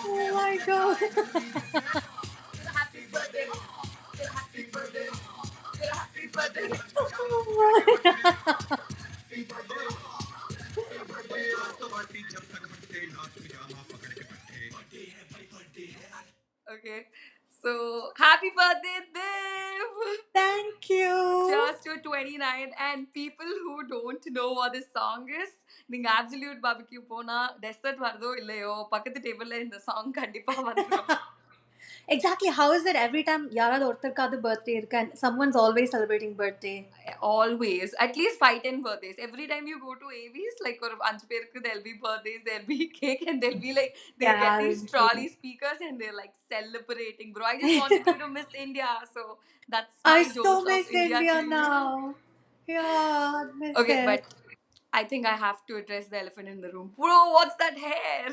Oh my god. Oh my. Okay. So, happy birthday, Dhiv! Thank you. Just to 29. And people who don't know what this song is, நீங்க absolute barbecue போனா dessert வருதோ இல்லையோ பக்கத்து டேபிள்ல இந்த song கண்டிப்பா வந்துரும். Exactly. How is it every time யாராவது ஒருத்தருக்காவது birthday இருக்கு and someone's always celebrating birthday? Always, at least 5-10 birthdays. Every time you go to AVs, like or anj perku, there'll be birthdays, there'll be cake, and there'll be like they'll get these trolley Guaranteed. speakers and they're like celebrating. Bro, I just wanted you to miss India, so that's my I dose so of miss India to India you. now. Yeah, I miss Okay, it. but I think I have to address the elephant in the room. Bro, what's that hair?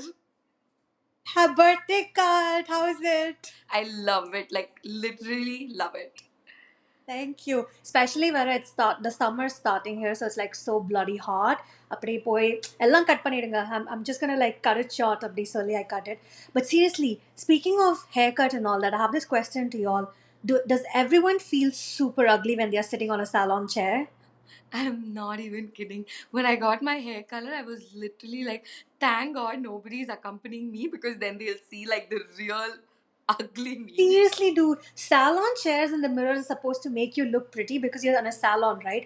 Her birthday card. How is it? I love it, like literally love it. Thank you. Especially when it's the summer's starting here, so it's like so bloody hot. அப்படி போய் எல்லாம் cut பண்ணிடுங்க. I'm just gonna like cut it short அப்படி சொல்லி I cut it. But seriously, speaking of haircut and all that, I have this question to you all. Does everyone feel super ugly when they are sitting on a salon chair? I'm not even kidding. When I got my hair color, I was literally like, thank God nobody's accompanying me because then they'll see like the real ugly me. Seriously, dude, salon chairs in the mirror is supposed to make you look pretty because you're in a salon, right?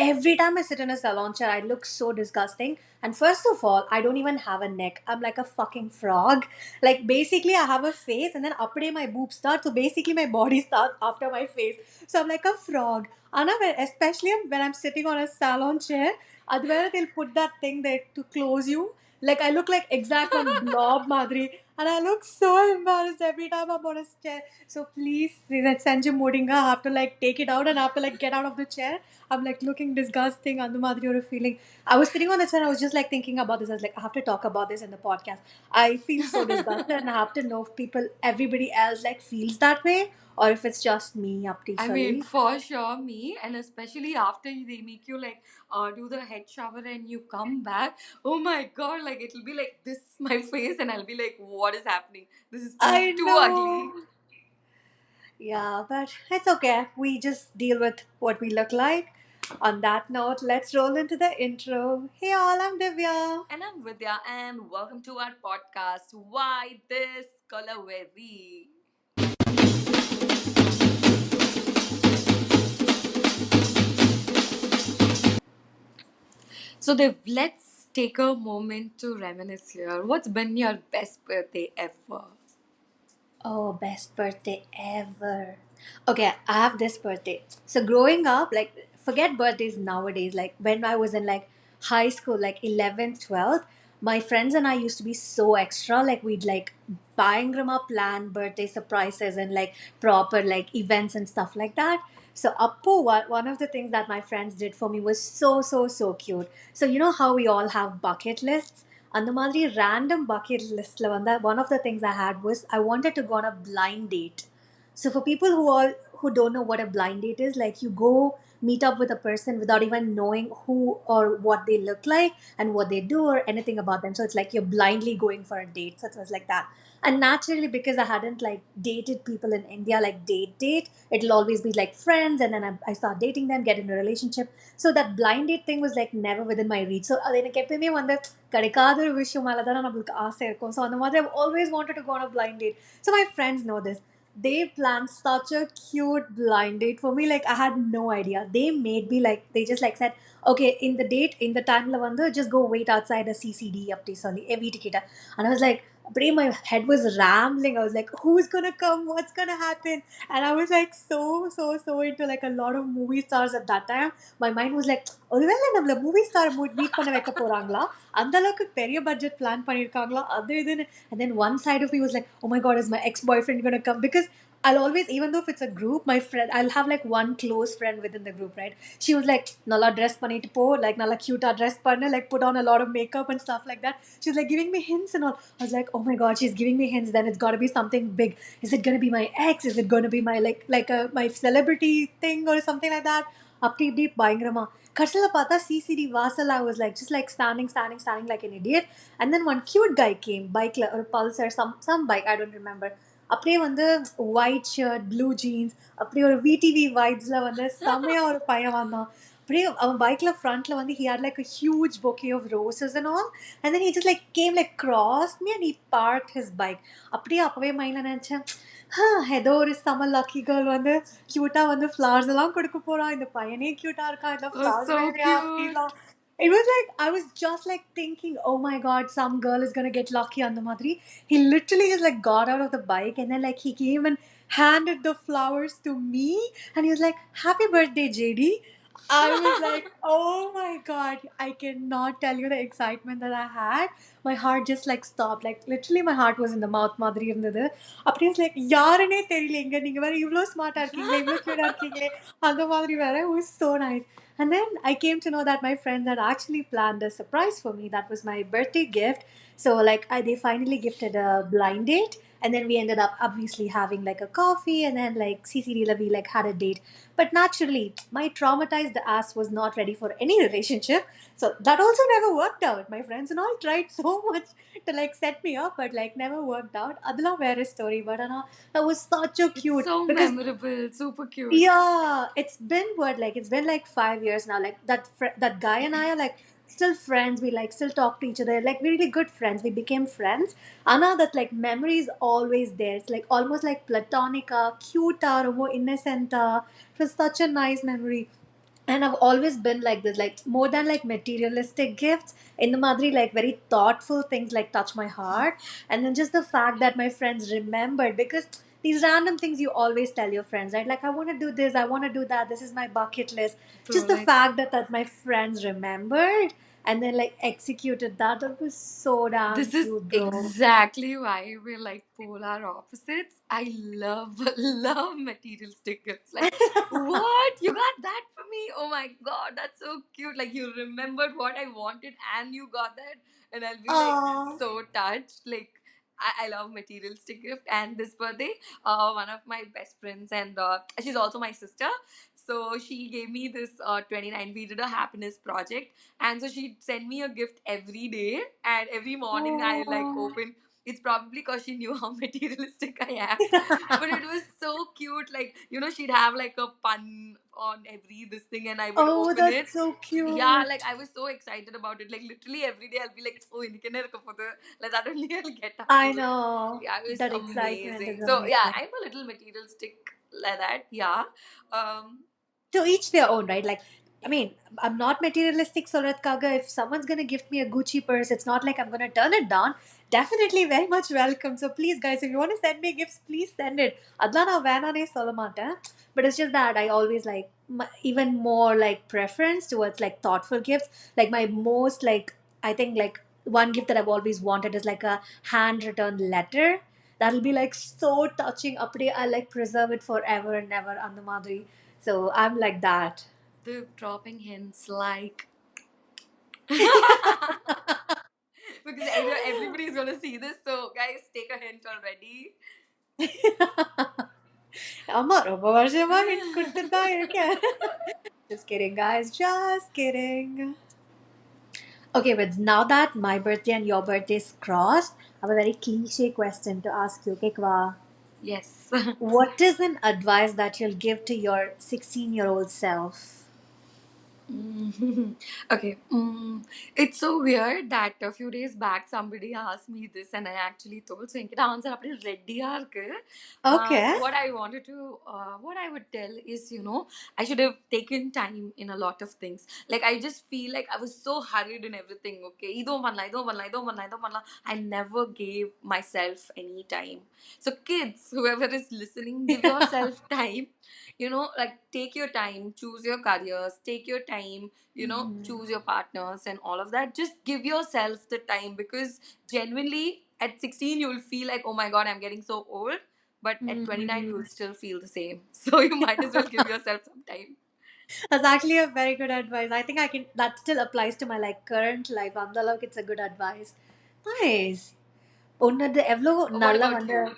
Every time I sit in a salon chair, I look so disgusting. And first of all, I don't even have a neck. I'm like a fucking frog. Like, basically, I have a face and then upday my boobs start. So, basically, my body starts after my face. So, I'm like a frog. Anna, especially when I'm sitting on a salon chair, otherwise they'll put that thing there to close you. Like I look like exact one blob Madri. And I look so embarrassed every time I'm on a chair. So please, that Sanjay Modinga, I have to like take it out and I have to like get out of the chair. I'm like looking disgusting and the Madri or a feeling. I was sitting on the chair, I was just like thinking about this. I was like, I have to talk about this in the podcast. I feel so disgusted and I have to know if people, everybody else like feels that way or if it's just me, Apti. I mean, for sure, me, and especially after they make you like do the head shower and you come back. Oh my god, like it'll be like this, my face, and I'll be like, what is happening? This is I too ugly. know. Yeah, but it's okay. We just deal with what we look like. On that note, let's roll into the intro. Hey all, I'm Divya. And I'm Vidya, and welcome to our podcast. Why this color wavy? So, let's take a moment to reminisce here. What's been your best birthday ever? Oh, best birthday ever. Okay, I have this birthday. So growing up, like forget birthdays nowadays. Like when I was in like high school, like 11th, 12th, my friends and I used to be so extra. Like we'd like buying grandma plan birthday surprises and like proper like events and stuff like that. So Appu, one of the things that my friends did for me was so, so, so cute. So you know how we all have bucket lists? அந்த மாதிரி random bucket listல வந்து one of the things I had was I wanted to go on a blind date. So for people who don't know what a blind date is, like you go meet up with a person without even knowing who or what they look like and what they do or anything about them. So it's like you're blindly going for a date. So it was like that. And naturally, because I hadn't like dated people in India, like date, it'll always be like friends, and then I start dating them, get in a relationship. So that blind date thing was like never within my reach. So அது எனக்கு எப்பயுமே வந்து கிடைக்காத ஒரு விஷயம் மேலே தானே நம்மளுக்கு ஆசை இருக்கும். So அந்த மாதிரி I've always wanted to go on a blind date. So my friends know this. They planned such a cute blind date for me. Like I had no idea. They made me like they just like said, okay, in the time la வந்து just go wait outside a CCD அப்படி சொல்லி என் வீட்டுக்கிட்ட. And I was like, my head was rambling. I was like, who's gonna come? What's gonna happen? And I was like so into like a lot of movie stars at that time. My mind was like, ஒருவேளை நம்மள movie star meet பண்ண வைக்க போறாங்களா, அந்த அளவுக்கு பெரிய budget plan பண்ணிருக்காங்களா, அது இதுன்னு. And then one side of me was like, oh my god, is my ex-boyfriend gonna come? Because I'll always, even though if it's a group, my friend, I'll have like one close friend within the group, right? She was like, nalla dress பண்ணிட்டு போ, like nalla cute dress பண்ணு, like put on a lot of makeup and stuff like that. She was like giving me hints and all. I was like, oh my god, she's giving me hints. Then it's got to be something big. Is it gonna be my ex? Is it gonna be my like a my celebrity thing or something like that? அப்படி இப்படி பயங்கரமா கடைசியில் பார்த்தா CCTV வாசல் I was like just like standing like an idiot. And then one cute guy came bikeல ஒரு pulsar some bike I don't remember. அப்படியே வந்து white shirt blue jeans அப்படியே ஒரு விடிவி வைப்ஸ்ல வந்து செம்மையா ஒரு பையன் வந்தான். அப்படியே அவன் பைக்ல ஃப்ரண்ட்ல வந்து he had like a huge bouquet of roses and all, and then he just like came like crossed me and he parked his bike. அப்படியே அப்பவே மைண்ட்ல நினைச்சேன், ஏதோ ஒரு செம லக்கி கேர்ள் வந்து கியூட்டா வந்து ஃப்ளவர்ஸ் எல்லாம் கொடுக்க போறான், இந்த பையனே கியூட்டா இருக்கான், இந்த Oh, ஃப்ளவர்ஸ் so வேறையா cute. அப்படிலாம். It was like I was just like thinking, oh my god, some girl is gonna get lucky on the madri. He literally just like got out of the bike and then like he came and handed the flowers to me and he was like, "Happy birthday, JD." I was like, oh my god, I cannot tell you the excitement that I had. My heart just like stopped. Like literally my heart was in the mouth மாதிரி இருந்தது. அப்படியே like யாருன்னே தெரியலங்க, நீங்க வேற இவ்ளோ ஸ்மார்ட்டா இருக்கீங்களே, இவ்ளோ கியூட்டா இருக்கீங்களே, அந்த மாதிரி வேற. It was so nice. And then I came to know that my friends had actually planned a surprise for me. That was my birthday gift. So like they finally gifted a blind date, and then we ended up obviously having like a coffee, and then like CCD we like had a date. But naturally, my traumatized ass was not ready for any relationship. So that also never worked out. My friends and all tried so much to like set me up, but like never worked out. Adla where story, but that was such a It's cute so because memorable, super cute. yeah, it's been what like it's been like 5 years now. Like that guy and I are like still friends. We like still talk to each other. Like we're really good friends. We became friends. Anna, that like memory is always there. It's like almost like platonica, cute, more innocent. It was such a nice memory. And I've always been like this, like more than like materialistic gifts. In the Madri, like very thoughtful things like touch my heart. And then just the fact that my friends remembered, because these random things you always tell your friends, right? Like I want to do this, I want to do that, this is my bucket list. Bro, Just the like, fact that my friends remembered and then like executed that, that was so damn this is cute, bro. exactly why we're like polar opposites. I love, love materialistic gifts. Like, what? You got that for me? Oh my god, that's so cute. Like, you remembered what I wanted and you got that. And I'll be like Oh, so touched. Like, I love materialistic gift. And this birthday, one of my best friends, and she's also my sister. So she gave me this 29. We did a happiness project, and so she'd send me a gift every day, and every morning I like oh. open. It's probably because she knew how materialistic I am, but it was so cute. Like, she'd have like a pun on every this thing, and I would Oh, open it. that's so Yeah, like cute. I was so excited about it. Like literally every day I'll be like, oh, indike like that only I'll get up I to it. know. Yeah, it was That excitement is amazing. So yeah, amazing. I'm a little materialistic like that. Yeah. To each their own, right? Like, I mean, I'm not materialistic, Sorat Kaga. If someone's gonna gift me a Gucci purse, it's not like I'm gonna turn it down. Definitely very much welcome. So please, guys, if you want to send me gifts, please send it. Adlana vanane solamata. But it's just that I always like even more like preference towards like thoughtful gifts. Like my most like I think like one gift that I've always wanted is like a handwritten letter. That'll be like so touching. Apde I like preserve it forever and ever on the Madri. So I'm like that. The dropping hints like because everybody's gonna see this. So guys, take a hint already. அம்மா ரொம்ப வருஷமா hint கொடுத்துட்டு தான் இருக்கேன். Just kidding, guys. Just kidding. Okay, but now that my birthday and your birthday is crossed, I have a very cliche question to ask you. Okay, Kwa? Yes. What is an advice that you'll give to your 16-year-old self? Mhm. Okay. It's so weird that a few days back somebody asked me this and I actually told. So, enkita answer apdi ready irukku. Okay. So what I would tell is, I should have taken time in a lot of things. Like, I just feel like I was so hurried in everything. Okay, ido panla, ido panla, ido panla, ido panla. I never gave myself any time. So, kids, whoever is listening, give yourself time. Like, take your time, choose your careers, take your time, Mhm. choose your partners and all of that. Just give yourself the time, because genuinely at 16 you'll feel like, oh my god, I'm getting so old, but at 29 Mhm. you'll still feel the same. So you might as well give yourself some time. That's actually a very good advice. I think I can. That still applies to my like current life. Andalok, it's a good advice. Nice. உன்னது எவ்வளோ What நல்லா about வந்து you?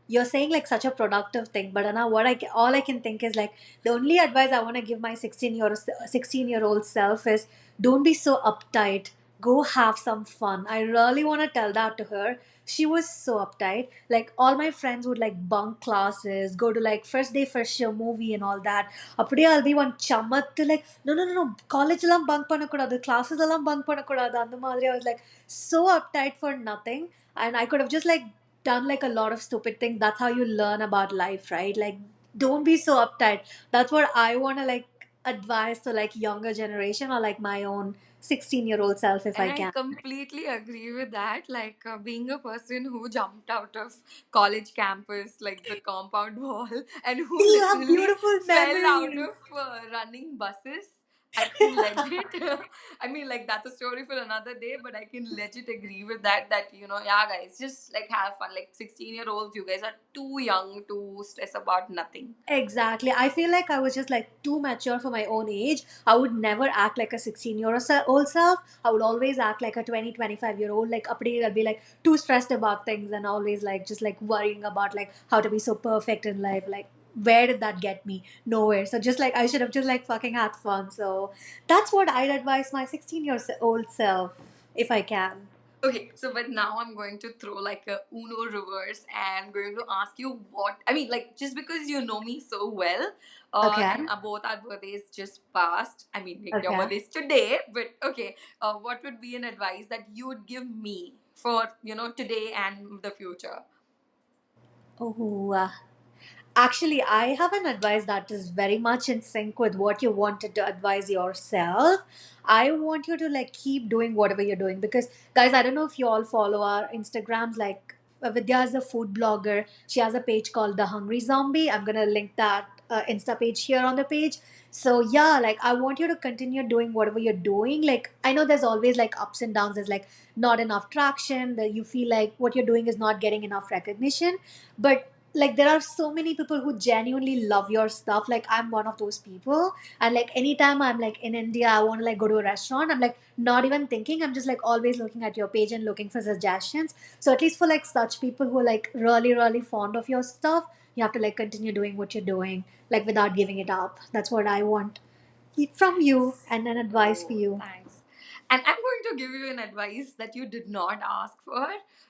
you're saying like such a productive thing, but Anna, all I can think is like the only advice I want to give my 16-year-old self is don't be so uptight. Go have some fun. I really want to tell that to her. She was so uptight. Like all my friends would like bunk classes, go to like first day first show movie and all that. அப்படியே I'll be one chamattu like no, college எல்லாம் bunk பண்ணக்கூடாது, classes எல்லாம் bunk பண்ணக்கூடாது அந்த மாதிரி. I was like so uptight for nothing, and I could have just like done like a lot of stupid things. That's how you learn about life, right? Like don't be so uptight. That's what I want to like advise to like younger generation or like my own 16-year-old self if And I I can. completely agree with that. Like being a person who jumped out of college campus, like the compound wall, and who See, you have literally beautiful fell out memories. of running buses. I can legit. I mean, like that's a story for another day, but I can legit agree with that. That yeah, guys, just like have fun. Like 16-year-olds, you guys are too young to stress about nothing. Exactly. I feel like I was just like too mature for my own age. I would never act like a 16-year-old self. I would always act like a 20, 25-year-old. Like, update, I'll be like too stressed about things and always like just like worrying about like how to be so perfect in life. Like, where did that get me? Nowhere. So, just like I should have just like fucking had fun. So, that's what I'd advise my 16-year-old self if I can. Okay, so but now I'm going to throw like a Uno reverse and going to ask you what I mean, like just because you know me so well, Okay. and both our birthdays just passed. I mean, like your Okay. birthday's today, but okay, what would be an advice that you would give me for today and the future? Oh, actually, I have an advice that is very much in sync with what you wanted to advise yourself. I want you to like keep doing whatever you're doing because, guys, I don't know if you all follow our Instagrams. Like, Vidya is a food blogger. She has a page called The Hungry Zombie. I'm gonna link that Insta page here on the page. So yeah, like I want you to continue doing whatever you're doing. Like I know there's always like ups and downs. There's like not enough traction. That you feel like what you're doing is not getting enough recognition, but like there are so many people who genuinely love your stuff. Like I'm one of those people, and like anytime I'm like in India, I want to like go to a restaurant, I'm like not even thinking, I'm just like always looking at your page and looking for suggestions. So at least for like such people who are like really fond of your stuff, you have to like continue doing what you're doing, like without giving it up. That's what I want from you, and an advice for Oh, you. thanks. And I'm going to give you an advice that you did not ask for.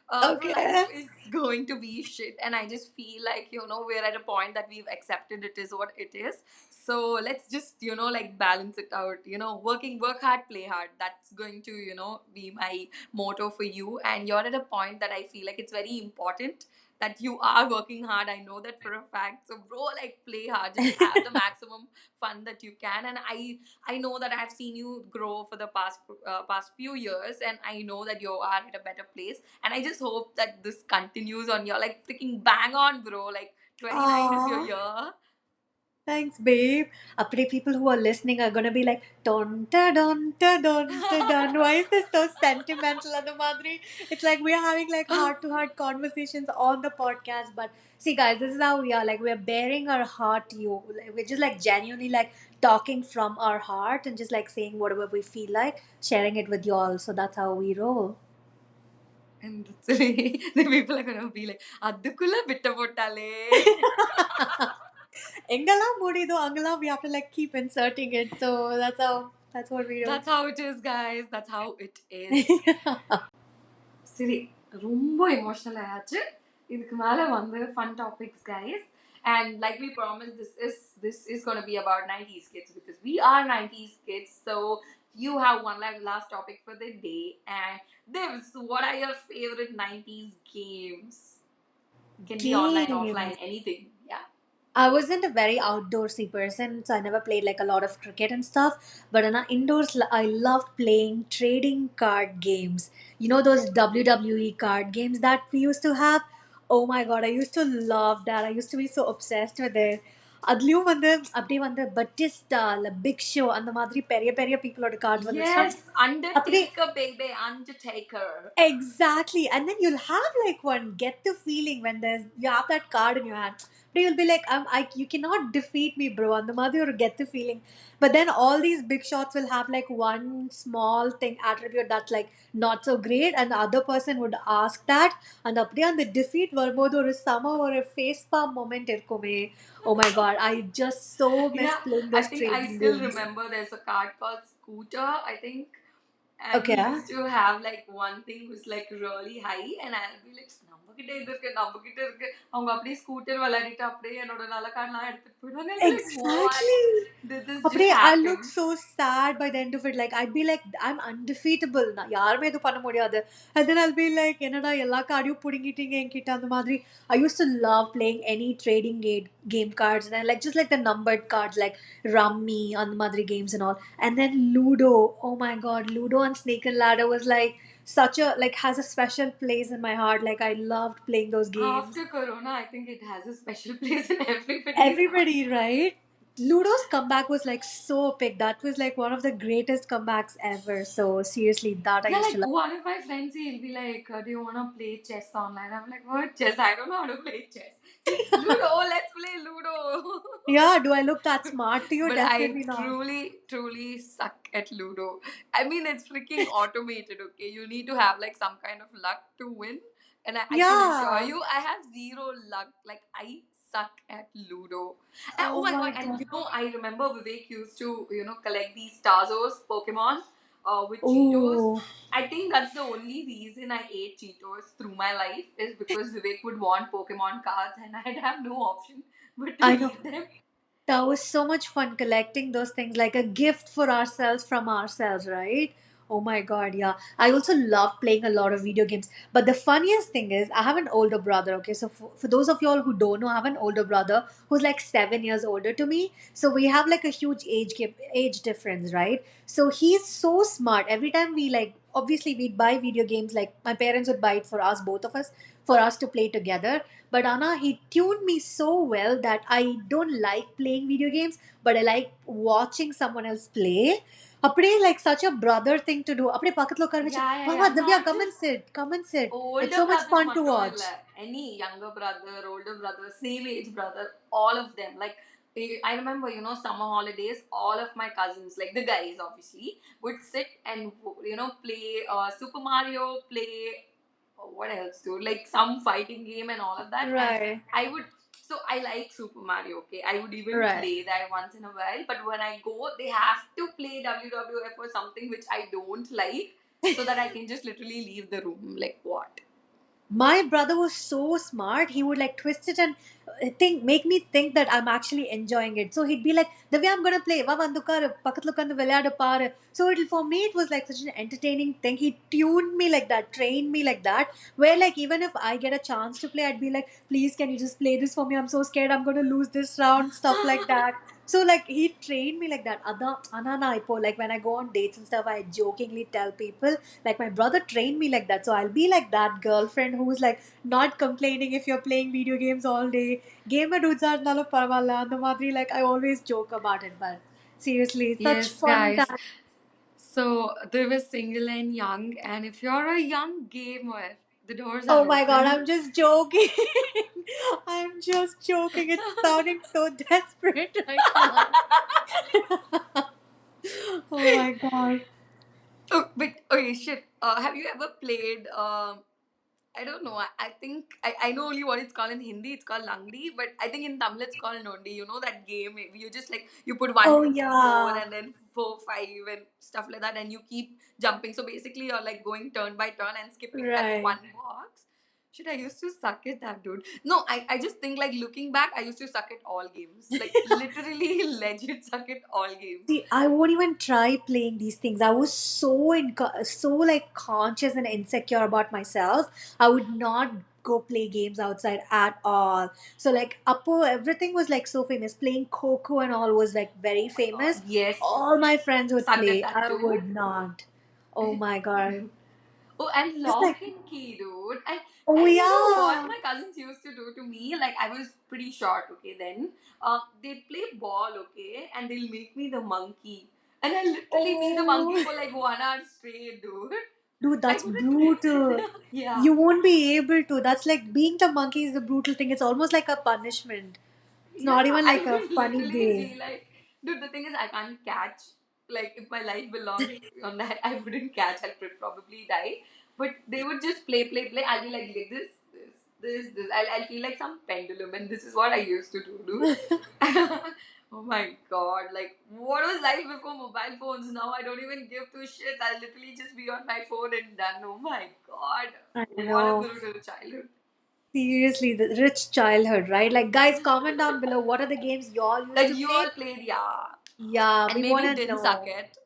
Life Okay. is going to be shit, and I just feel like we're at a point that we've accepted it is what it is. So let's just like balance it out. Work hard, play hard. That's going to be my motto for you. And you're at a point that I feel like it's very important that you are working hard. I know that for a fact. So bro, like play hard, just have the maximum fun that you can. And I know that I've seen you grow for the past few years, and I know that you are at a better place. And I just hope that this continues on your like freaking bang on, bro. Like 29 is your Aww. year. Thanks, babe. Apre people who are listening are gonna be like, don ta don ta don ta don. Why is this so sentimental, Adu Madri? It's like we're having like heart to heart conversations on the podcast. But see, guys, this is how we are. Like we're bearing our heart to you. Like, we're just like genuinely like talking from our heart and just like saying whatever we feel like, sharing it with you all. So that's how we roll. And the people are gonna be like, அதுக்குள்ள விட்ட போட்டாலே. Engala Murido Angala, we have to like keep inserting it. So that's what we do. That's how it is, guys. That's how it is. சரி ரொம்ப emotional ஆயாச்சு இதுக்கு மேல வந்து fun topics guys and like we promised this is going to be about 90s kids because we are 90s kids so you have one like last topic for the day and this what are your favorite 90s games can be online Games. offline anything yeah. I wasn't a very outdoorsy person, so I never played like a lot of cricket and stuff. But in indoors, I loved playing trading card games. You know those WWE card games that we used to have? Oh my god, I used to love that. I used to be so obsessed with it. அதுலயும் வந்து அப்படியே வந்து Batista இல்ல big show அந்த மாதிரி பெரிய பெரிய பீப்புளோட கார்டு வந்துச்சுன்னா Yes, அப்படியே Undertaker, baby, Undertaker. exactly. And then you'll have like one get the feeling when there's you have that card in your hand. But you'll be like, you cannot defeat me, bro. And the mother will get the feeling. But then all these big shots will have like one small thing attribute that's like not so great, and the other person would ask that. And அப்படியே அந்த defeat வரும்போது ஒரு சம ஒரு face palm moment இருக்குமே. Oh my god, I just so miss Yeah, playing I those think I trading still games. remember there's a card called Scooter, I think. And he Okay. used to have like one thing was like really high, and I'll be like, நம்மகிட்ட இது இருக்கு நம்மகிட்ட இருக்கு அவங்க அப்படியே scooter விளையாடிட்டு அப்படியே என்னோட நல்ல கார்டெலாம் எடுத்துட்டு போயிடுவாங்க. I'll be like, what Exactly. did this just அப்படியே I happen? look so sad by the end of it. Like I'd be like, I'm undefeatable. நான் யாருமே இது பண்ண முடியாது. And then I'll be like, என்னடா எல்லா கார்டையும் புடுங்கிட்டீங்க என்கிட்ட அந்த மாதிரி. I used to love playing any trading game cards and I like just like the numbered cards like Rummy அந்த மாதிரி games and all. And then Ludo. Oh my god, Ludo and Snake and Ladder was like such a like has a special place in my heart. Like I loved playing those games. After Corona, I think it has a special place in everybody's heart. Everybody, right? Ludo's comeback was like so epic. That was like one of the greatest comebacks ever. So seriously, that I Yeah, used to like love. one of my friends, he'll be like, "Do you wanna play chess online?" I'm like, "What chess? I don't know how to play chess." He's like, Ludo, let's play Ludo. Yeah, do I look that smart to you? But I Definitely not. truly suck at Ludo. I mean, it's freaking automated, okay? You need to have like some kind of luck to win. And I can assure Yeah. you, I have zero luck. Like, I suck at Ludo. And oh Oh my my god, and god. I remember Vivek used to, collect these Tazos Pokemon with Cheetos. Oh, I think that's the only reason I ate Cheetos through my life is because Vivek would want Pokemon cards and I'd have no option but to I know. eat them. That was so much fun collecting those things like a gift for ourselves from ourselves, right? Oh my god, yeah. I also love playing a lot of video games. But the funniest thing is, I have an older brother, okay? So, for those of y'all who don't know, I have an older brother who's like 7 years older to me. So, we have like a huge age difference, right? So, he's so smart. Every time we like, obviously, we'd buy video games, like my parents would buy it for us, both of us, for us to play together. But Anna, he tuned me so well that I don't like playing video games, but I like watching someone else play. அப்படியே like such a brother thing to do. அப்படியே பக்கத்துல உட்கார வச்சு, Yeah, yeah, வா வா yeah. Divya, Not come and just sit, come and sit. It's older so much brothers fun to மட்டும் watch. இல்ல. Any younger brother, older brother, same age brother, all of them. Like I remember, summer holidays, all of my cousins, like the guys obviously, would sit and play Super Mario, play what else, dude? Like some fighting game and all of that. And Right, I would so I like Super Mario, okay? I would even right. play that once in a while, but when I go, they have to play WWF or something which I don't like so that I can just literally leave the room. Like, what? My brother was so smart. He would like twist it and make me think that I'm actually enjoying it. So he'd be like, "Divya, I'm gonna play. Va vandu kar, பக்கத்துல உட்கார்ந்து விளையாடு பாரு." So for me it was like such an entertaining thing. He tuned me like that, trained me like that. Where like even if I get a chance to play, I'd be like, "Please, can you just play this for me? I'm so scared. I'm gonna lose this round." Stuff like that. So like he trained me like that. Anana ipo like when I go on dates and stuff, I jokingly tell people like my brother trained me like that. So I'll be like that girlfriend who's like not complaining if you're playing video games all day. Gamer dudes are nalo parvala and the madri like I always joke about it, but seriously, such Yes, fun guys. time. So they were single and young, and if you're a young gamer, the doors Oh are my god, open. I'm just joking. I'm just joking. It's sounding so desperate right now. Oh my god. Oh, but okay, shit. Have you ever played? I don't know. I think I know only what it's called in Hindi. It's called Langdi, but I think in Tamil it's called Nondi. You know that game? You just like you put one, Oh two, three, four, yeah. and then four, five, and stuff like that, and you keep jumping. So basically, you're like going turn by turn and skipping that Right. one box. Shit, I used to suck at that, dude. No, I just think like looking back, I used to suck at all games. Like literally, legit suck at all games. See, I won't even try playing these things. I was so like conscious and insecure about myself. I would not go play games outside at all. So like Apo, everything was like so famous. Playing Coco and all was like very famous. Yes, All my friends would sucked at play. that I too. would not. Oh my god. Oh, and It's like lock and key, dude. And Oh And you know what yeah. my cousins used to do to me? Like I was pretty short, okay, then. They'd play ball, okay, and they'll make me the monkey. And I literally be the monkey Oh, for like 1 hour straight, dude. dude, I that's brutal. couldn't. Yeah. You won't be able to. That's like being the monkey is the brutal thing. It's almost like a punishment. It's Yeah, not even I like a would funny literally day. be like, dude, the thing is, I can't catch. Like, if my life belongs on that, I wouldn't catch. I'll probably die. But they would just play, play, play. I'll be like this. I'll feel like some pendulum, and this is what I used to do, dude. Oh my god, like, what was life before mobile phones? Now I don't even give two shits. I'll literally just be on my phone and done. Oh my god, I what a know. brutal childhood. Seriously, the rich childhood, right? Like, guys, comment down below what are the games y'all used That to you play? all played, yeah. Yeah, And we maybe wanna didn't suck know. it.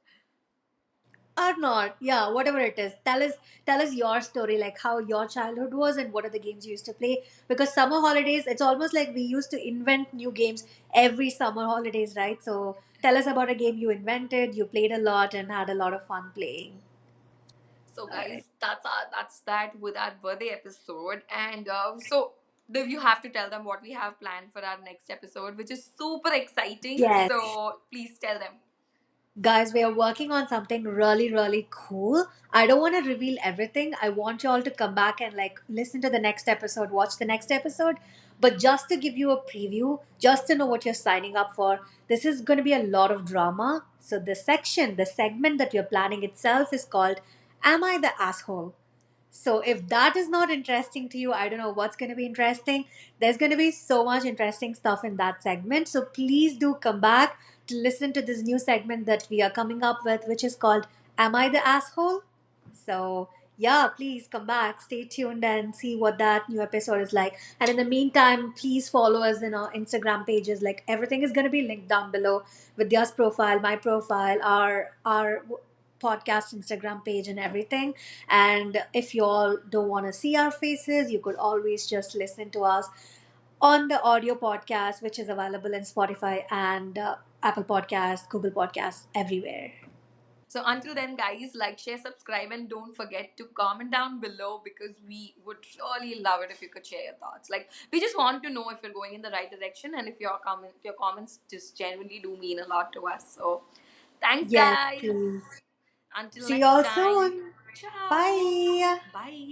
Or not. Yeah, whatever it is. Tell us your story, like how your childhood was and what are the games you used to play. Because summer holidays, it's almost like we used to invent new games every summer holidays, right? So tell us about a game you invented, you played a lot and had a lot of fun playing. So, All right. guys, that's that with our birthday episode. And so, Div, you have to tell them what we have planned for our next episode, which is super exciting. Yes. So, please tell them. Guys, we are working on something really, really cool. I don't want to reveal everything. I want you all to come back and like listen to the next episode, watch the next episode. But just to give you a preview, just to know what you're signing up for, this is going to be a lot of drama. So, the segment that we're planning itself is called Am I the Asshole? So if that is not interesting to you, I don't know what's going to be interesting. There's going to be so much interesting stuff in that segment. So please do come back to listen to this new segment that we are coming up with, which is called Am I the Asshole? So yeah, please come back, stay tuned and see what that new episode is like. And in the meantime, please follow us in our Instagram pages. Like everything is going to be linked down below with Dia's profile, my profile, our podcast Instagram page and everything. And if you all don't want to see our faces, you could always just listen to us on the audio podcast, which is available in Spotify and Apple Podcasts, Google Podcasts, everywhere. So, until then, guys, like, share, subscribe, and don't forget to comment down below because we would really love it if you could share your thoughts. Like, we just want to know if you're going in the right direction and if your comments just genuinely do mean a lot to us. So, thanks, Yes, guys. please. Until See you next all time. soon. Ciao. Bye. Bye.